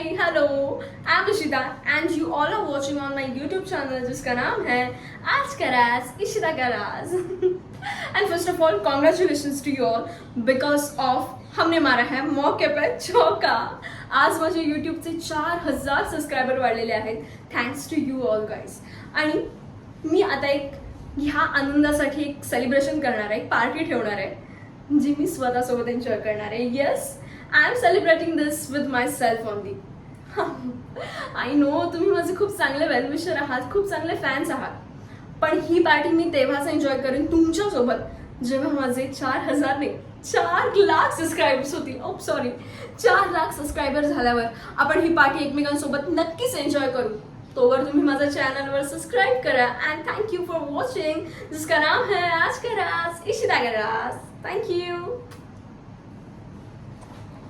hello, I'm Ishita and you all are watching on my YouTube channel जिसका नाम है आज का राज इशिता का राज. And first of all, congratulations to you all because of हमने मारा है मौके पे चौका. आज माझे YouTubeचे 4000 सबस्क्रायबर वाढलेले आहेत. Thanks to you all guys. आणि मी आता एक ह्या आनंदासाठी एक सेलिब्रेशन करणार आहे, एक पार्टी ठेवणार आहे जी मी स्वतःसोबत एन्जॉय करणार आहे. Yes, I am celebrating this with my self only. I know तुम्ही माझे खूप चांगले वेलविशर आहात, खूप चांगले फॅन्स आहात, पण ही पार्टी मी तेव्हाच एन्जॉय करेन तुमच्यासोबत जेव्हा माझे 4000 नाही 4 लाख सबस्क्रायबर्स होतील. ओ सॉरी, 4 लाख सबस्क्रायबर झाल्यावर आपण ही पार्टी एकमेकांसोबत नक्कीच एन्जॉय करू. तोवर तुम्ही माझ्या चॅनलवर सबस्क्राईब करा. अँड थँक्यू फॉर वॉचिंग जिसका नाम है आज का राज इशिता का राज. थँक्यू.